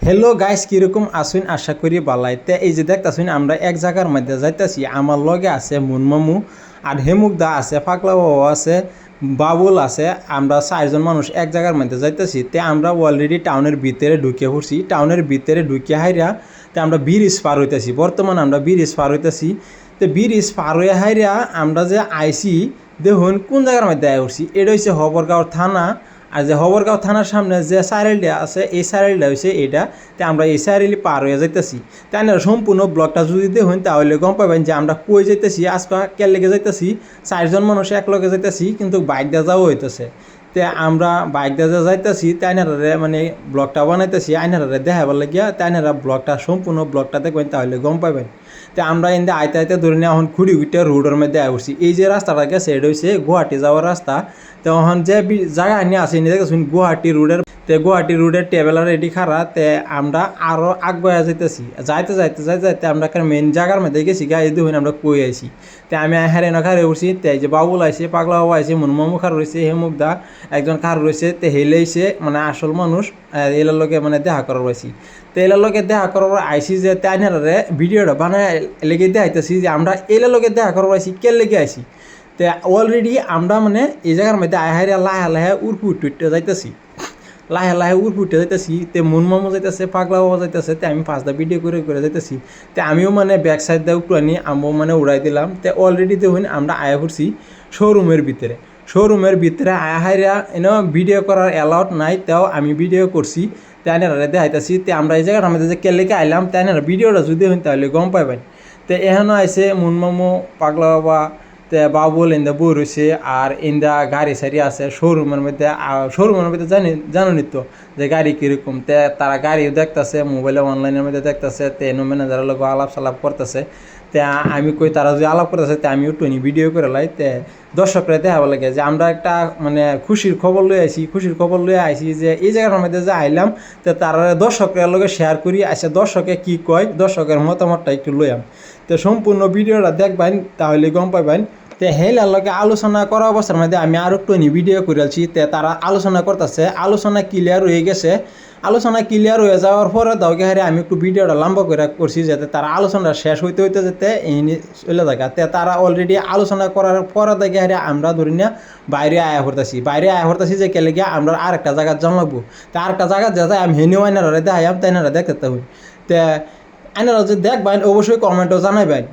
Hello guys, কিরকম আসুন? আশা করি বালাইতে। এই যে দেখতেছুন আমরা এক জায়গার মধ্যে যাইতেছি। আমার লগে আছে মুনমামু আর হেমুকদা আছে, পাগলা বাবু আছে, বাবুল আছে। আমরা 4জন মানুষ এক জায়গার মধ্যে যাইতেছি। তে আমরা অলরেডি টাউনের ভিতরে ঢুকে পড়ছি। টাউনের ভিতরে ঢুকে হাইরা তে আমরা ব্রিজ পার হইতেছি। বর্তমানে আমরা ব্রিজ পার হইতেছি। তো ব্রিজ পার হয়ে হাইরা আমরা যে আইসি দেখুন কোন জায়গার মধ্যে আয় উঠছি। এটা হচ্ছে হবরগাঁও থানা। আর যে হবরগাঁও থানার সামনে যে সাইরেলটা আছে এই সাইরেলটা হচ্ছে এটা। তো আমরা এই সাইরেলি পার হয়ে যাইতেছি। তাই না, সম্পূর্ণ ব্লগটা যদি দেখুন তাহলে গম পাবেন যে আমরা কই যাইতেছি। আজকে কে লেগে যাইতেছি, 4জন মানুষ এক লগে যাইতেছি, কিন্তু বাইক দিয়ে যাওয়া হইতেছে। তো আমরা বাইক দিয়ে যাইতেছি, তাইনারে মানে ব্লগটা বানাইতেছি আইনারে দেখাবার লাগিয়া। তাইনারা ব্লগটা সম্পূর্ণ ব্লগটা দেখবেন তাহলে গম পাবেন। তো আমরা এনে আইতে আইতে ধরে নিয়ে এখন খুঁড়িগুইটা রোডের মধ্যে উঠছি। এই যে রাস্তাটা গেছে এটা হচ্ছে গুয়াহাটি যাওয়ার রাস্তা। তো এখন যে জায়গা নিয়ে আসি নিয়ে দেখুন গুয়াহাটি রোডের। তো গুয়াহাটি রোডের ট্রাভেলার রেডি খারা। তে আমরা আরও আগুয়া যাইতেছি। যাইতে যাইতে যাইতে যাইতে আমরা একটা মেন জায়গার মধ্যে গেছি। গাড়ি দেখুন আমরা কই আইছি। তো আমি হারে না খারে উঠছি। তো এই যে বাবুল আইসে, পাগলা বাবু আইসে, মুনমামু খার রয়েছে, হেমুকদা একজন খার রয়েছে। তো হেলেইছে মানে আসল মানুষ এলার লোকে মানে দেখা করার রয়েছি। তো এলার লোকে দেখা করার আইসি যে তাইনারে ভিডিওটা বানায় লেগে দেখাইতেছি যে আমরা এলার লোকে দেখা করার আইসি কে লেগে আইসি। তো অলরেডি আমরা মানে এই জায়গার মধ্যে আহারে লাহে লাহে উড়পু উঠতে যাইতেছি, লাহে লাহে উড়পু উঠতে যাইতেছি। তো মুনমামু যাইতেছে, পাগলা বাবা যাইতেছে। তো আমি 5টা ভিডিও করে করে যাইতেছি। তো আমিও মানে ব্যাক সাইড দিয়ে একটু আনি আমিও মানে উড়াই দিলাম। তো অলরেডি দেখুন আমরা আয়া করছি শোরুমের ভিতরে। শোরুমের ভিতরে আয়া হাইরা এনেও ভিডিও করার অ্যালাউড নাই, তাও আমি ভিডিও করছি। তাইনারা দেখাইতেছি। তো আমরা এই জায়গাটার মধ্যে যে কেলেকে আইলাম তাইনারা ভিডিওটা যদি হন তাহলে গম পাইবেন। তো এখানেও আইসে মুনমামু, পাগলা বাবা, তে বাবুল ইন্দা বই রয়েছে। আর ইন্দা গাড়ি সারি আছে শোরুমের মধ্যে। শোরুমের মধ্যে জানি তো যে গাড়ি কীরকম। তে তারা গাড়িও দেখতেছে, মোবাইলে অনলাইনের মধ্যে দেখতেছে। তে এনো ম্যানেজারের লোক আলাপ সালাপ করতেছে। তে আমি কই তারা যদি আলাপ করতেছে তে আমিও টুনি ভিডিও করে লাই। তে দর্শকরা দেখাবো লাগে যে আমরা একটা মানে খুশির খবর লই আইছি। খুশির খবর লই আইছি যে এই জায়গার মধ্যে যে আইলাম তো তারা দর্শকরা লগে শেয়ার করি আসে। দর্শকে কী কয়, দর্শকের মতামতটা একটু লইয়াম। তো সম্পূর্ণ ভিডিওটা দেখবেন তাহলে গম পাইবেন। তো হেলার লগে আলোচনা করা অবস্থার মধ্যে আমি আরও একটু ভিডিও করেছি। তো তারা আলোচনা করতেছে, আলোচনা ক্লিয়ার হয়ে গেছে। আলোচনা ক্লিয়ার হয়ে যাওয়ার পরে দাওকে হারে আমি একটু ভিডিওটা লম্বা করে করছি যাতে তারা আলোচনাটা শেষ হইতে হইতে যেতে এই চলে যায়। তে তারা অলরেডি আলোচনা করার পরে দেখে হারে আমরা ধরি না বাইরে আয়া করতেছি। বাইরে আয়া করতেছি যে কেলে গিয়ে আমরা আরেকটা জায়গায় জানলাবো। তো আরেকটা জায়গা যেতে আমি হেনিও আইনারা দেখাইম, তাইনারা দেখতে হই। তো আইনারা যে দেখবেন অবশ্যই কমেন্টও জানাইবেন।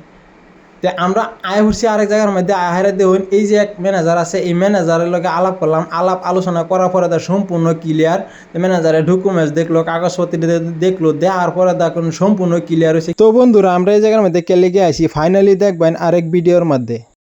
তো আমরা আয় হচ্ছি আরেক জায়গার মধ্যে আহারে দেখুন এই যে এক ম্যানেজার আছে, এই ম্যানেজারের লগে আলাপ করলাম। আলোচনা করার পরে তার সম্পূর্ণ ক্লিয়ার। ম্যানেজারের ডকুমেন্টস দেখলো, কাগজপত্র দেখলো, দেওয়ার পরে দেখুন সম্পূর্ণ ক্লিয়ার হয়েছে। তো বন্ধুরা আমরা এই জায়গার মধ্যে কেলে গিয়ে আসি ফাইনালি দেখবেন আরেক ভিডিওর মধ্যে।